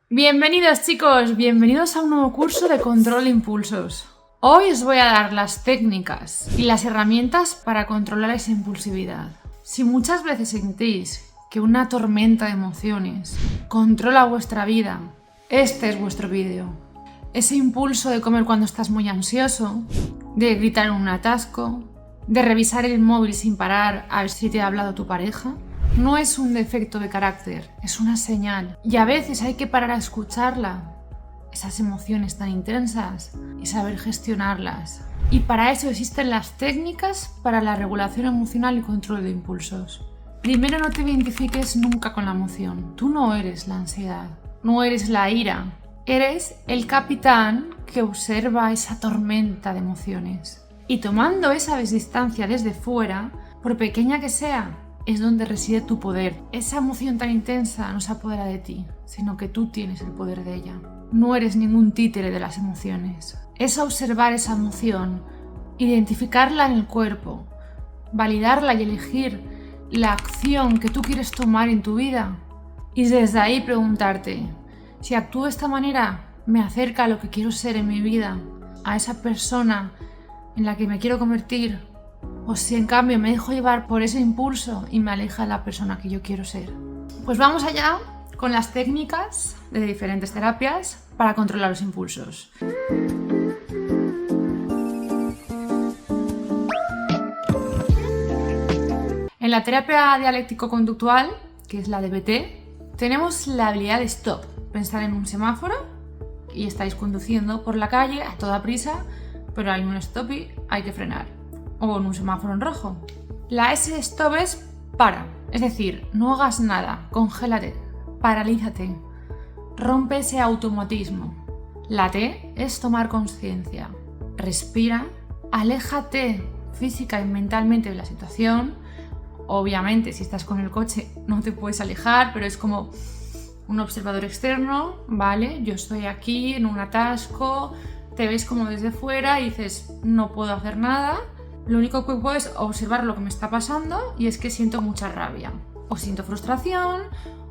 Bienvenidos chicos, bienvenidos a un nuevo curso de control de impulsos. Hoy os voy a dar las técnicas y las herramientas para controlar esa impulsividad. Si muchas veces sentís que una tormenta de emociones controla vuestra vida, este es vuestro vídeo. Ese impulso de comer cuando estás muy ansioso, de gritar en un atasco, de revisar el móvil sin parar a ver si te ha hablado tu pareja, no es un defecto de carácter, es una señal. Y a veces hay que parar a escucharla, esas emociones tan intensas, y saber gestionarlas. Y para eso existen las técnicas para la regulación emocional y control de impulsos. Primero, no te identifiques nunca con la emoción. Tú no eres la ansiedad, no eres la ira. Eres el capitán que observa esa tormenta de emociones. Y tomando esa distancia desde fuera, por pequeña que sea, es donde reside tu poder. Esa emoción tan intensa no se apodera de ti, sino que tú tienes el poder de ella. No eres ningún títere de las emociones. Es observar esa emoción, identificarla en el cuerpo, validarla y elegir la acción que tú quieres tomar en tu vida. Y desde ahí preguntarte, si actúo de esta manera, me acerca a lo que quiero ser en mi vida, a esa persona en la que me quiero convertir, o si en cambio me dejo llevar por ese impulso y me aleja de la persona que yo quiero ser. Pues vamos allá con las técnicas de diferentes terapias para controlar los impulsos. En la terapia dialéctico-conductual, que es la DBT, tenemos la habilidad de stop. Pensar en un semáforo y estáis conduciendo por la calle a toda prisa, pero hay un stop y hay que frenar. O en un semáforo en rojo. La S de stop es para, es decir, no hagas nada, congélate, paralízate, rompe ese automatismo. La T es tomar conciencia, respira, aléjate física y mentalmente de la situación. Obviamente, si estás con el coche no te puedes alejar, pero es como un observador externo, ¿vale? Yo estoy aquí en un atasco, te ves como desde fuera y dices, no puedo hacer nada. Lo único que puedo es observar lo que me está pasando y es que siento mucha rabia o siento frustración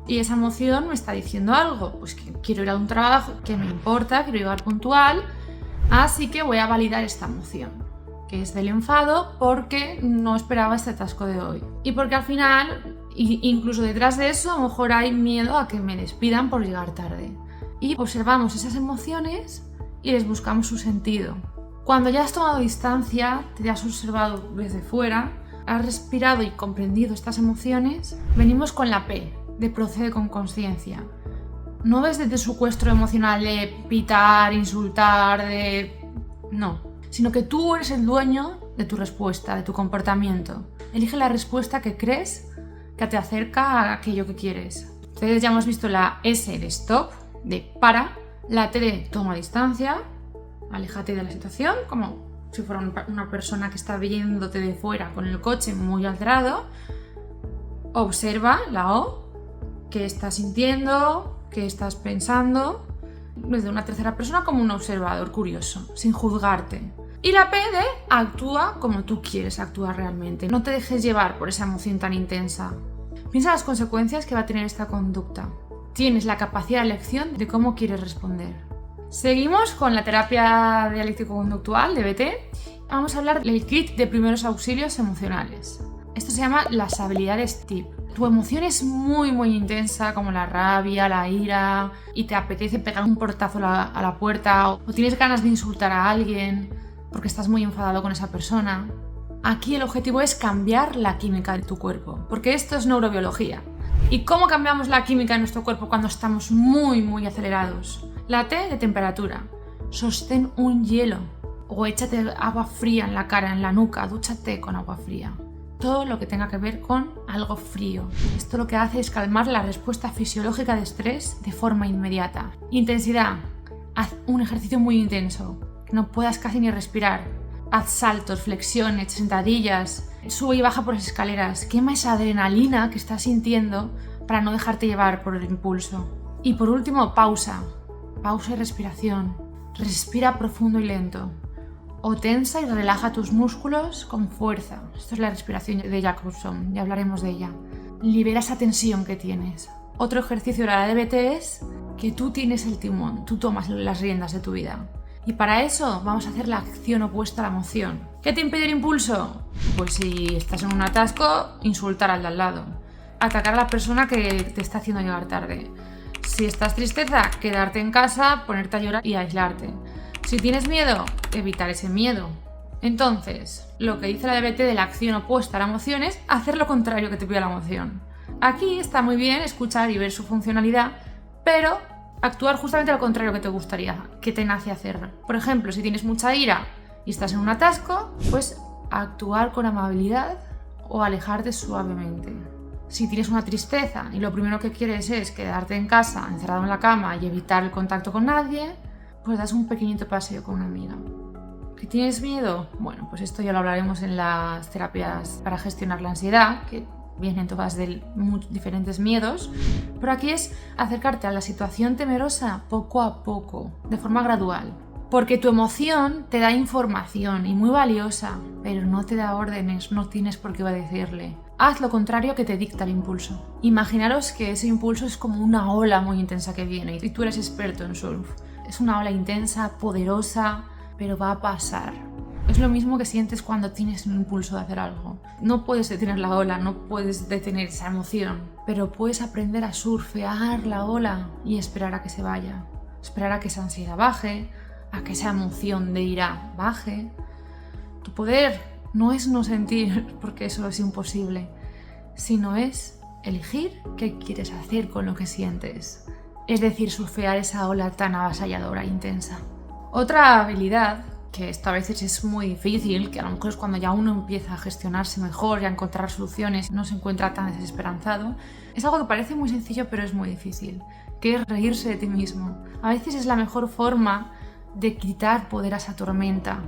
y esa emoción me está diciendo algo, pues que quiero ir a un trabajo, que me importa, quiero llegar puntual, así que voy a validar esta emoción, que es del enfado porque no esperaba este atasco de hoy y porque al final, incluso detrás de eso, a lo mejor hay miedo a que me despidan por llegar tarde. Y observamos esas emociones y les buscamos su sentido. Cuando ya has tomado distancia, te has observado desde fuera, has respirado y comprendido estas emociones, venimos con la P, de procede con conciencia. No ves desde su secuestro emocional de pitar, insultar, no, sino que tú eres el dueño de tu respuesta, de tu comportamiento. Elige la respuesta que crees que te acerca a aquello que quieres. Entonces ya hemos visto la S de stop, de para, la T de toma distancia, aléjate de la situación, como si fuera una persona que está viéndote de fuera con el coche muy alterado. Observa, la O, qué estás sintiendo, qué estás pensando, desde una tercera persona como un observador curioso, sin juzgarte. Y la P de actúa como tú quieres actuar realmente. No te dejes llevar por esa emoción tan intensa. Piensa las consecuencias que va a tener esta conducta. Tienes la capacidad de elección de cómo quieres responder. Seguimos con la terapia dialéctico-conductual, DBT. Vamos a hablar del kit de primeros auxilios emocionales. Esto se llama las habilidades TIP. Tu emoción es muy intensa, como la rabia, la ira, y te apetece pegar un portazo a la puerta o tienes ganas de insultar a alguien porque estás muy enfadado con esa persona. Aquí el objetivo es cambiar la química de tu cuerpo, porque esto es neurobiología. ¿Y cómo cambiamos la química de nuestro cuerpo cuando estamos muy acelerados? La T de temperatura. Sostén un hielo o échate agua fría en la cara, en la nuca, dúchate con agua fría. Todo lo que tenga que ver con algo frío. Esto lo que hace es calmar la respuesta fisiológica de estrés de forma inmediata. Intensidad. Haz un ejercicio muy intenso, que no puedas casi ni respirar. Haz saltos, flexiones, sentadillas, sube y baja por las escaleras. Quema esa adrenalina que estás sintiendo para no dejarte llevar por el impulso. Y por último, pausa. Pausa y respiración. Respira profundo y lento. O tensa y relaja tus músculos con fuerza. Esto es la respiración de Jacobson, ya hablaremos de ella. Libera esa tensión que tienes. Otro ejercicio de la DBT es que tú tienes el timón, tú tomas las riendas de tu vida. Y para eso vamos a hacer la acción opuesta a la emoción. ¿Qué te impide el impulso? Pues si estás en un atasco, insultar al de al lado. Atacar a la persona que te está haciendo llegar tarde. Si estás tristeza, quedarte en casa, ponerte a llorar y aislarte. Si tienes miedo, evitar ese miedo. Entonces, lo que dice la DBT de la acción opuesta a la emoción es hacer lo contrario que te pide la emoción. Aquí está muy bien escuchar y ver su funcionalidad, pero actuar justamente lo contrario que te gustaría, que te nace hacer. Por ejemplo, si tienes mucha ira y estás en un atasco, pues actuar con amabilidad o alejarte suavemente. Si tienes una tristeza y lo primero que quieres es quedarte en casa, encerrado en la cama y evitar el contacto con nadie, pues das un pequeñito paseo con una amiga. ¿Que tienes miedo? Bueno, pues esto ya lo hablaremos en las terapias para gestionar la ansiedad, que vienen todas de diferentes miedos, pero aquí es acercarte a la situación temerosa poco a poco, de forma gradual. Porque tu emoción te da información y muy valiosa, pero no te da órdenes, no tienes por qué obedecerle. Haz lo contrario que te dicta el impulso. Imaginaros que ese impulso es como una ola muy intensa que viene y tú eres experto en surf. Es una ola intensa, poderosa, pero va a pasar. Es lo mismo que sientes cuando tienes un impulso de hacer algo. No puedes detener la ola, no puedes detener esa emoción, pero puedes aprender a surfear la ola y esperar a que se vaya. Esperar a que esa ansiedad baje, a que esa emoción de ira baje. Tu poder no es no sentir, porque eso es imposible, sino es elegir qué quieres hacer con lo que sientes. Es decir, surfear esa ola tan avasalladora e intensa. Otra habilidad, que esto a veces es muy difícil, que a lo mejor es cuando ya uno empieza a gestionarse mejor y a encontrar soluciones, no se encuentra tan desesperanzado, es algo que parece muy sencillo pero es muy difícil, que es reírse de ti mismo. A veces es la mejor forma de quitar poder a esa tormenta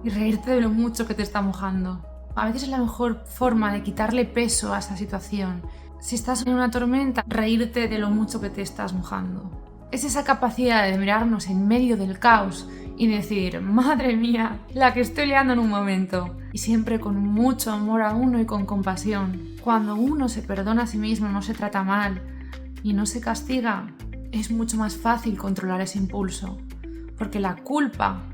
y reírte de lo mucho que te está mojando. A veces es la mejor forma de quitarle peso a esa situación. Si estás en una tormenta, reírte de lo mucho que te estás mojando. Es esa capacidad de mirarnos en medio del caos y decir, madre mía, la que estoy liando en un momento. Y siempre con mucho amor a uno y con compasión. Cuando uno se perdona a sí mismo, no se trata mal y no se castiga, es mucho más fácil controlar ese impulso. Porque la culpa,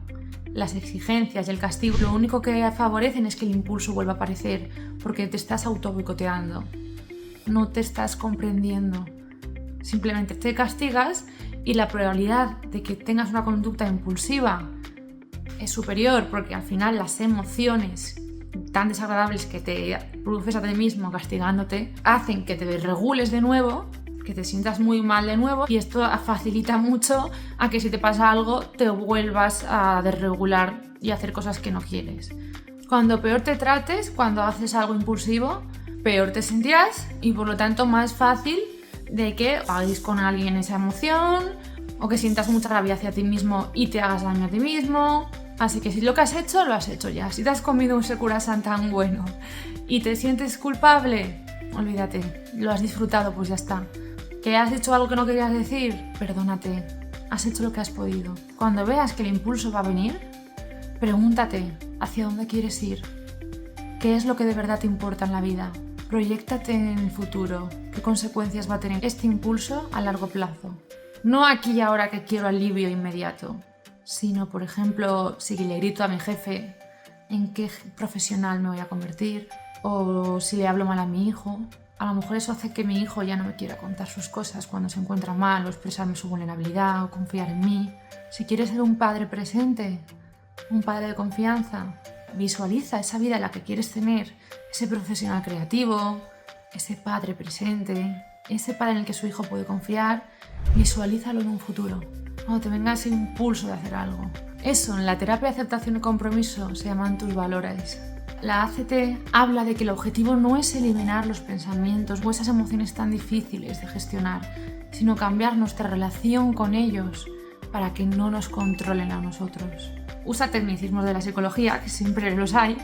las exigencias y el castigo lo único que favorecen es que el impulso vuelva a aparecer, porque te estás auto-boicoteando, no te estás comprendiendo. Simplemente te castigas y la probabilidad de que tengas una conducta impulsiva es superior, porque al final las emociones tan desagradables que te produces a ti mismo castigándote hacen que te regules de nuevo, que te sientas muy mal de nuevo, y esto facilita mucho a que si te pasa algo te vuelvas a desregular y a hacer cosas que no quieres. Cuando peor te trates, cuando haces algo impulsivo, peor te sentirás y por lo tanto más fácil de que pagues con alguien esa emoción o que sientas mucha rabia hacia ti mismo y te hagas daño a ti mismo. Así que si lo que has hecho, lo has hecho ya. Si te has comido un croissant tan bueno y te sientes culpable, olvídate, lo has disfrutado, pues ya está. ¿Que has hecho algo que no querías decir? Perdónate, has hecho lo que has podido. Cuando veas que el impulso va a venir, pregúntate hacia dónde quieres ir, qué es lo que de verdad te importa en la vida. Proyéctate en el futuro, qué consecuencias va a tener este impulso a largo plazo. No aquí y ahora que quiero alivio inmediato, sino, por ejemplo, si le grito a mi jefe, ¿en qué profesional me voy a convertir? O si le hablo mal a mi hijo. A lo mejor eso hace que mi hijo ya no me quiera contar sus cosas cuando se encuentra mal, o expresarme su vulnerabilidad, o confiar en mí. Si quieres ser un padre presente, un padre de confianza, visualiza esa vida en la que quieres tener, ese profesional creativo, ese padre presente, ese padre en el que su hijo puede confiar, visualízalo en un futuro, cuando te venga ese impulso de hacer algo. Eso, en la terapia de aceptación y compromiso, se llaman tus valores. La ACT habla de que el objetivo no es eliminar los pensamientos o esas emociones tan difíciles de gestionar, sino cambiar nuestra relación con ellos para que no nos controlen a nosotros. Usa tecnicismos de la psicología, que siempre los hay,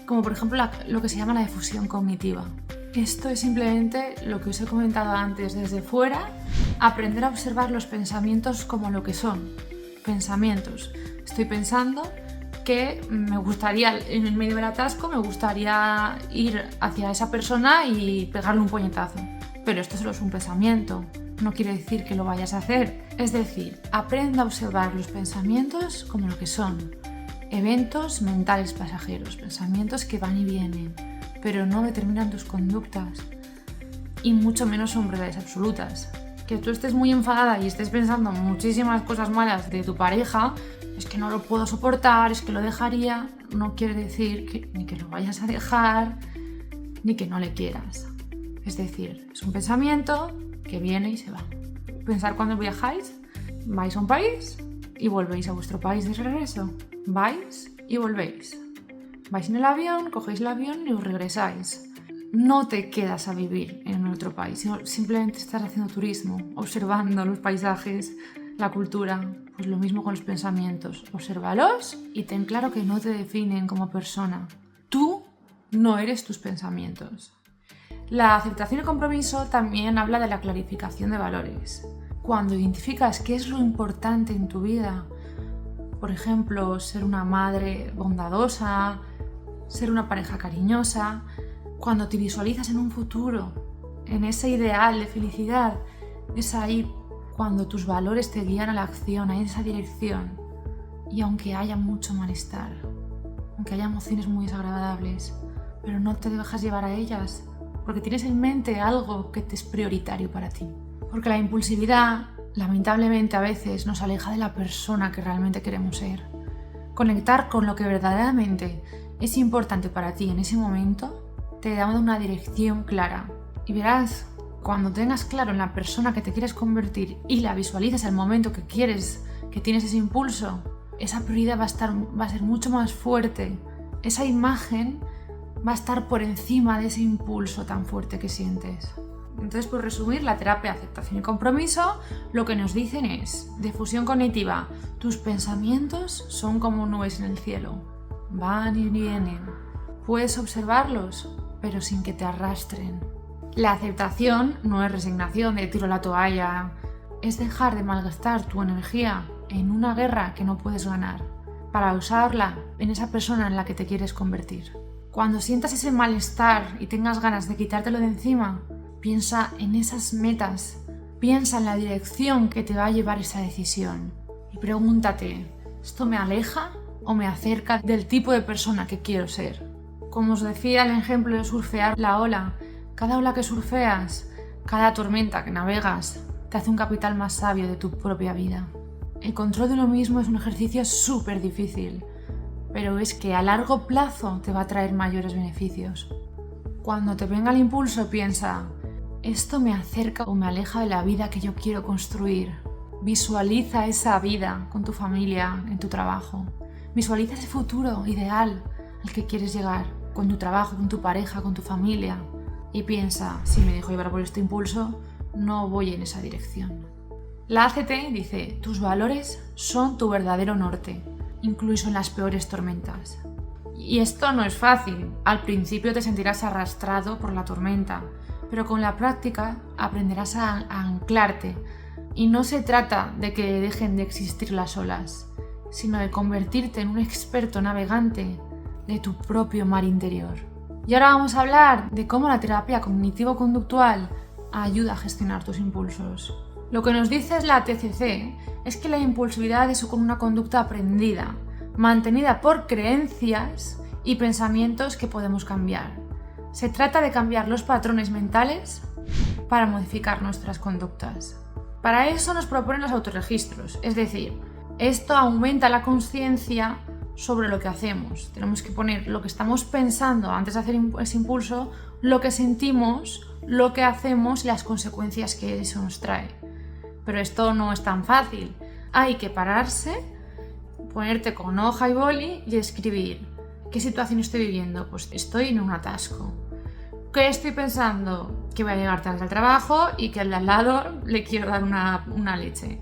como por ejemplo lo que se llama la difusión cognitiva. Esto es simplemente lo que os he comentado antes, desde fuera, aprender a observar los pensamientos como lo que son. Pensamientos. Estoy pensando que me gustaría, en el medio del atasco, me gustaría ir hacia esa persona y pegarle un puñetazo. Pero esto solo es un pensamiento. no quiere decir que lo vayas a hacer. Es decir, aprenda a observar los pensamientos como lo que son. Eventos mentales pasajeros, pensamientos que van y vienen, pero no determinan tus conductas. Y mucho menos son verdades absolutas. Que tú estés muy enfadada y estés pensando muchísimas cosas malas de tu pareja, es que no lo puedo soportar, es que lo dejaría, no quiere decir ni que lo vayas a dejar, ni que no le quieras. Es decir, es un pensamiento que viene y se va. Pensar cuando viajáis, vais a un país y volvéis a vuestro país de regreso. Vais y volvéis. Vais en el avión, cogéis el avión y os regresáis. No te quedas a vivir en otro país, sino simplemente estás haciendo turismo, observando los paisajes, la cultura. Pues lo mismo con los pensamientos. Obsérvalos y ten claro que no te definen como persona. Tú no eres tus pensamientos. La aceptación y compromiso también habla de la clarificación de valores. Cuando identificas qué es lo importante en tu vida, por ejemplo, ser una madre bondadosa, ser una pareja cariñosa, cuando te visualizas en un futuro, en ese ideal de felicidad, es ahí cuando tus valores te guían a la acción, a esa dirección. Y aunque haya mucho malestar, aunque haya emociones muy desagradables, pero no te dejas llevar a ellas, porque tienes en mente algo que te es prioritario para ti. Porque la impulsividad, lamentablemente, a veces nos aleja de la persona que realmente queremos ser. Conectar con lo que verdaderamente es importante para ti en ese momento te da una dirección clara. Y verás, cuando tengas claro en la persona que te quieres convertir y la visualices al momento que quieres, que tienes ese impulso, esa prioridad va a ser mucho más fuerte. Esa imagen va a estar por encima de ese impulso tan fuerte que sientes. Entonces, por resumir, la terapia de aceptación y compromiso lo que nos dicen es, de fusión cognitiva, tus pensamientos son como nubes en el cielo, van y vienen, puedes observarlos, pero sin que te arrastren. La aceptación no es resignación de tiro la toalla, es dejar de malgastar tu energía en una guerra que no puedes ganar, para usarla en esa persona en la que te quieres convertir. Cuando sientas ese malestar y tengas ganas de quitártelo de encima, piensa en esas metas, piensa en la dirección que te va a llevar esa decisión y pregúntate, ¿esto me aleja o me acerca del tipo de persona que quiero ser? Como os decía el ejemplo de surfear la ola, cada ola que surfeas, cada tormenta que navegas, te hace un capital más sabio de tu propia vida. El control de uno mismo es un ejercicio súper difícil, pero es que a largo plazo te va a traer mayores beneficios. Cuando te venga el impulso, piensa, ¿esto me acerca o me aleja de la vida que yo quiero construir? Visualiza esa vida con tu familia, en tu trabajo. Visualiza ese futuro ideal al que quieres llegar, con tu trabajo, con tu pareja, con tu familia. Y piensa, si me dejo llevar por este impulso, no voy en esa dirección. La ACT dice, tus valores son tu verdadero norte, incluso en las peores tormentas. Y esto no es fácil. Al principio te sentirás arrastrado por la tormenta, pero con la práctica aprenderás a anclarte. Y no se trata de que dejen de existir las olas, sino de convertirte en un experto navegante de tu propio mar interior. Y ahora vamos a hablar de cómo la terapia cognitivo-conductual ayuda a gestionar tus impulsos. Lo que nos dice la TCC es que la impulsividad es una conducta aprendida, mantenida por creencias y pensamientos que podemos cambiar. Se trata de cambiar los patrones mentales para modificar nuestras conductas. Para eso nos proponen los autorregistros, es decir, esto aumenta la conciencia sobre lo que hacemos. Tenemos que poner lo que estamos pensando antes de hacer ese impulso, lo que sentimos, lo que hacemos y las consecuencias que eso nos trae. Pero esto no es tan fácil. Hay que pararse, ponerte con hoja y boli y escribir. ¿Qué situación estoy viviendo? Pues estoy en un atasco. ¿Qué estoy pensando? Que voy a llegar tarde al trabajo y que al de al lado le quiero dar una leche.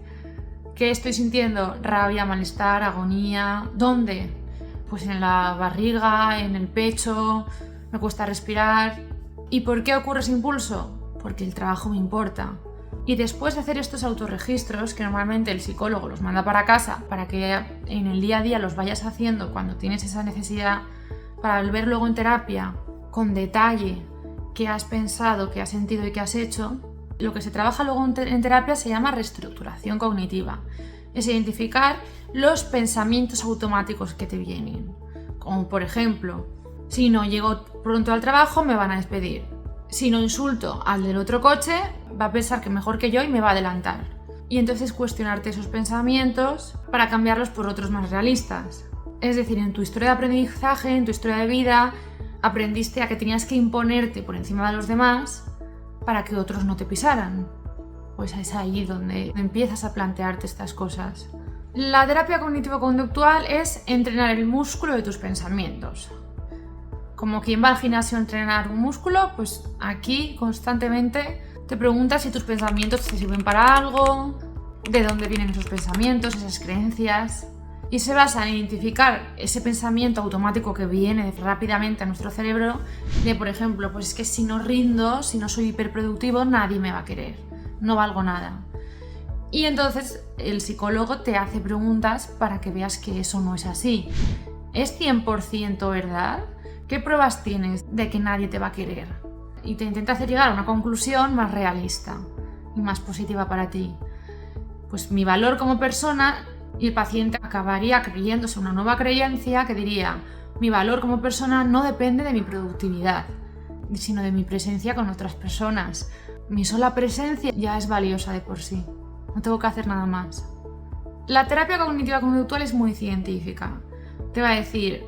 ¿Qué estoy sintiendo? Rabia, malestar, agonía. ¿Dónde? Pues en la barriga, en el pecho, me cuesta respirar. ¿Y por qué ocurre ese impulso? Porque el trabajo me importa. Y después de hacer estos autorregistros, que normalmente el psicólogo los manda para casa, para que en el día a día los vayas haciendo cuando tienes esa necesidad, para ver luego en terapia, con detalle, qué has pensado, qué has sentido y qué has hecho, Lo que se trabaja luego en terapia se llama reestructuración cognitiva. Es identificar los pensamientos automáticos que te vienen. Como por ejemplo, si no llego pronto al trabajo me van a despedir. Si no insulto al del otro coche, va a pensar que mejor que yo y me va a adelantar. Y entonces cuestionarte esos pensamientos para cambiarlos por otros más realistas. Es decir, en tu historia de aprendizaje, en tu historia de vida, aprendiste a que tenías que imponerte por encima de los demás para que otros no te pisaran. Pues es ahí donde empiezas a plantearte estas cosas. La terapia cognitivo-conductual es entrenar el músculo de tus pensamientos. Como quien va al gimnasio a entrenar un músculo, pues aquí constantemente te preguntas si tus pensamientos te sirven para algo, de dónde vienen esos pensamientos, esas creencias. Y se basa en identificar ese pensamiento automático que viene rápidamente a nuestro cerebro de, por ejemplo, pues es que si no rindo, si no soy hiperproductivo, nadie me va a querer, no valgo nada. Y entonces el psicólogo te hace preguntas para que veas que eso no es así. ¿Es 100% verdad? ¿Qué pruebas tienes de que nadie te va a querer? Y te intenta hacer llegar a una conclusión más realista y más positiva para ti. Pues mi valor como persona... Y el paciente acabaría creyéndose una nueva creencia que diría: mi valor como persona no depende de mi productividad, sino de mi presencia con otras personas. Mi sola presencia ya es valiosa de por sí. No tengo que hacer nada más. La terapia cognitiva conductual es muy científica. Te va a decir,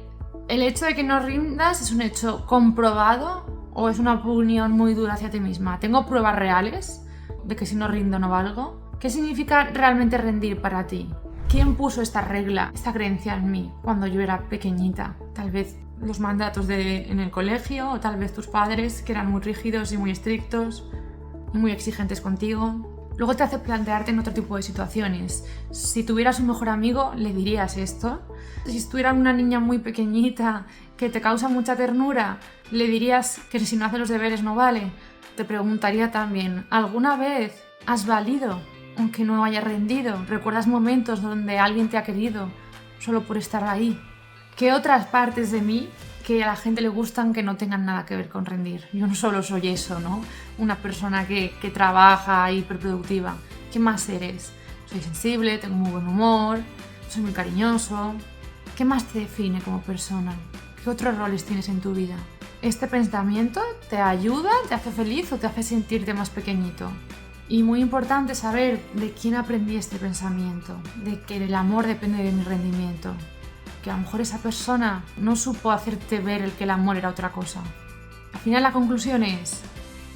¿el hecho de que no rindas es un hecho comprobado o es una opinión muy dura hacia ti misma? ¿Tengo pruebas reales de que si no rindo no valgo? ¿Qué significa realmente rendir para ti? ¿Quién puso esta regla, esta creencia en mí cuando yo era pequeñita? Tal vez los mandatos en el colegio, o tal vez tus padres, que eran muy rígidos y muy estrictos y muy exigentes contigo. Luego te hace plantearte en otro tipo de situaciones. Si tuvieras un mejor amigo, ¿le dirías esto? Si estuvieras una niña muy pequeñita que te causa mucha ternura, ¿le dirías que si no hace los deberes no vale? Te preguntaría también, ¿alguna vez has valido? Aunque no hayas rendido, ¿recuerdas momentos donde alguien te ha querido solo por estar ahí? ¿Qué otras partes de mí que a la gente le gustan que no tengan nada que ver con rendir? Yo no solo soy eso, ¿no? Una persona que trabaja hiperproductiva. ¿Qué más eres? Soy sensible, tengo muy buen humor, soy muy cariñoso. ¿Qué más te define como persona? ¿Qué otros roles tienes en tu vida? ¿Este pensamiento te ayuda, te hace feliz o te hace sentirte más pequeñito? Y muy importante saber de quién aprendí este pensamiento, de que el amor depende de mi rendimiento, que a lo mejor esa persona no supo hacerte ver que el amor era otra cosa. Al final la conclusión es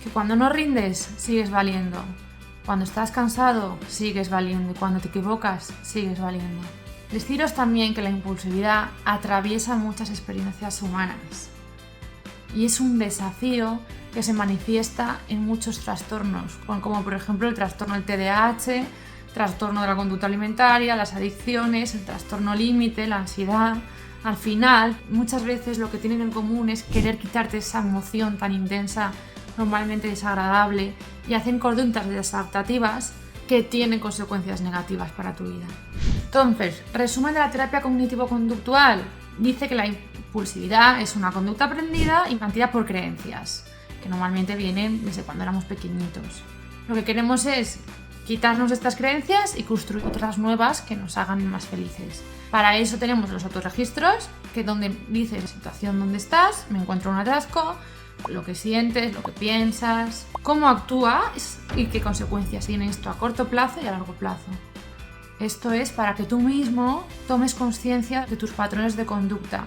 que cuando no rindes, sigues valiendo. Cuando estás cansado, sigues valiendo. Y cuando te equivocas, sigues valiendo. Deciros también que la impulsividad atraviesa muchas experiencias humanas. Y es un desafío que se manifiesta en muchos trastornos, como por ejemplo el trastorno del TDAH, trastorno de la conducta alimentaria, las adicciones, el trastorno límite, la ansiedad. Al final, muchas veces lo que tienen en común es querer quitarte esa emoción tan intensa, normalmente desagradable, y hacen conductas desadaptativas que tienen consecuencias negativas para tu vida. Entonces, resumen de la terapia cognitivo-conductual. Dice que la impulsividad es una conducta aprendida y mantida por creencias, que normalmente vienen desde cuando éramos pequeñitos. Lo que queremos es quitarnos estas creencias y construir otras nuevas que nos hagan más felices. Para eso tenemos los autorregistros, que donde dices la situación donde estás, me encuentro en un atasco, lo que sientes, lo que piensas, cómo actúas y qué consecuencias tiene esto a corto plazo y a largo plazo. Esto es para que tú mismo tomes conciencia de tus patrones de conducta,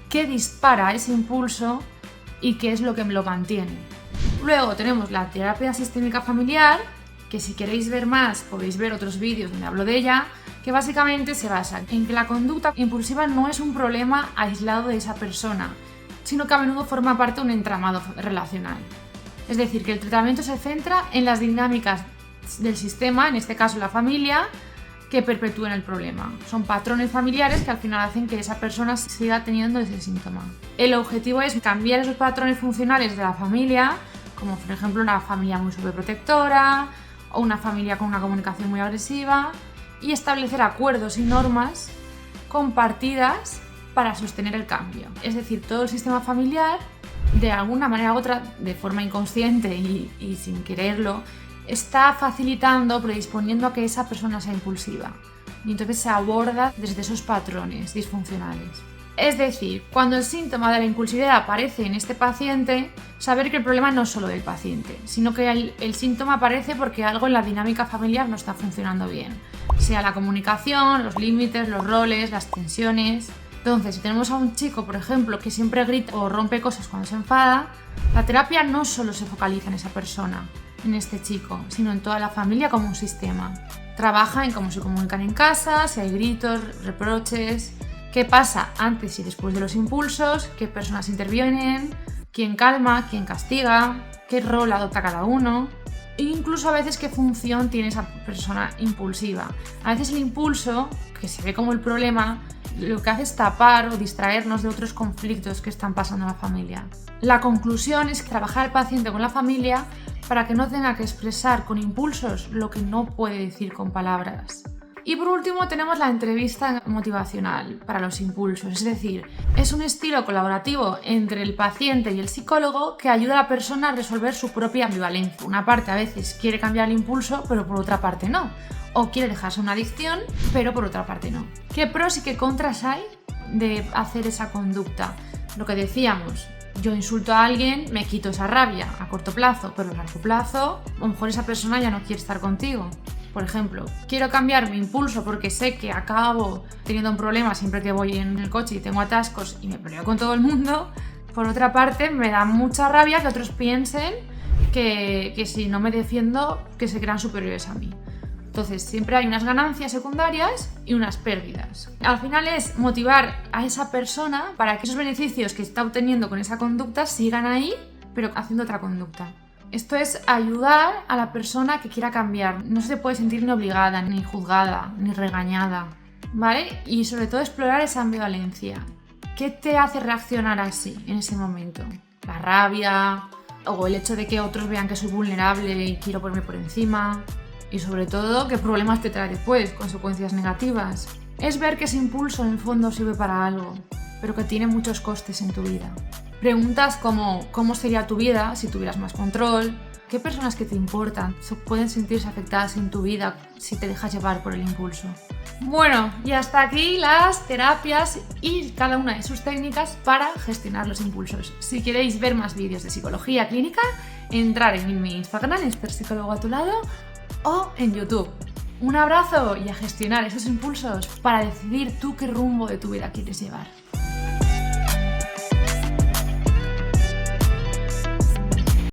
qué dispara ese impulso y qué es lo que lo mantiene. Luego tenemos la terapia sistémica familiar, que si queréis ver más podéis ver otros vídeos donde hablo de ella, que básicamente se basa en que la conducta impulsiva no es un problema aislado de esa persona, sino que a menudo forma parte de un entramado relacional. Es decir, que el tratamiento se centra en las dinámicas del sistema, en este caso la familia, que perpetúen el problema. Son patrones familiares que al final hacen que esa persona siga teniendo ese síntoma. El objetivo es cambiar esos patrones funcionales de la familia, como por ejemplo una familia muy sobreprotectora o una familia con una comunicación muy agresiva, y establecer acuerdos y normas compartidas para sostener el cambio. Es decir, todo el sistema familiar, de alguna manera u otra, de forma inconsciente y sin quererlo, está facilitando, predisponiendo a que esa persona sea impulsiva. Y entonces se aborda desde esos patrones disfuncionales. Es decir, cuando el síntoma de la impulsividad aparece en este paciente, saber que el problema no es solo del paciente, sino que el síntoma aparece porque algo en la dinámica familiar no está funcionando bien. Sea la comunicación, los límites, los roles, las tensiones. Entonces, si tenemos a un chico, por ejemplo, que siempre grita o rompe cosas cuando se enfada, la terapia no solo se focaliza en esa persona, en este chico, sino en toda la familia como un sistema. Trabaja en cómo se comunican en casa, si hay gritos, reproches, qué pasa antes y después de los impulsos, qué personas intervienen, quién calma, quién castiga, qué rol adopta cada uno e incluso a veces qué función tiene esa persona impulsiva. A veces el impulso, que se ve como el problema, lo que hace es tapar o distraernos de otros conflictos que están pasando en la familia. La conclusión es trabajar el paciente con la familia para que no tenga que expresar con impulsos lo que no puede decir con palabras. Y por último tenemos la entrevista motivacional para los impulsos, es decir, es un estilo colaborativo entre el paciente y el psicólogo que ayuda a la persona a resolver su propia ambivalencia. Una parte a veces quiere cambiar el impulso, pero por otra parte no. O quiere dejarse una adicción, pero por otra parte no. ¿Qué pros y qué contras hay de hacer esa conducta? Lo que decíamos, yo insulto a alguien, me quito esa rabia a corto plazo, pero a largo plazo, a lo mejor esa persona ya no quiere estar contigo. Por ejemplo, quiero cambiar mi impulso porque sé que acabo teniendo un problema siempre que voy en el coche y tengo atascos y me peleo con todo el mundo. Por otra parte, me da mucha rabia que otros piensen que si no me defiendo, que se crean superiores a mí. Entonces, siempre hay unas ganancias secundarias y unas pérdidas. Al final es motivar a esa persona para que esos beneficios que está obteniendo con esa conducta sigan ahí, pero haciendo otra conducta. Esto es ayudar a la persona que quiera cambiar. No se puede sentir ni obligada, ni juzgada, ni regañada, ¿vale? Y sobre todo explorar esa ambivalencia. ¿Qué te hace reaccionar así en ese momento? La rabia o el hecho de que otros vean que soy vulnerable y quiero ponerme por encima. Y sobre todo, ¿qué problemas te trae después? Consecuencias negativas. Es ver que ese impulso en el fondo sirve para algo, pero que tiene muchos costes en tu vida. Preguntas como ¿cómo sería tu vida si tuvieras más control? ¿Qué personas que te importan pueden sentirse afectadas en tu vida si te dejas llevar por el impulso? Bueno, y hasta aquí las terapias y cada una de sus técnicas para gestionar los impulsos. Si queréis ver más vídeos de psicología clínica, entrar en mi Instagram, Psicólogo a tu lado, o en YouTube. Un abrazo y a gestionar esos impulsos para decidir tú qué rumbo de tu vida quieres llevar.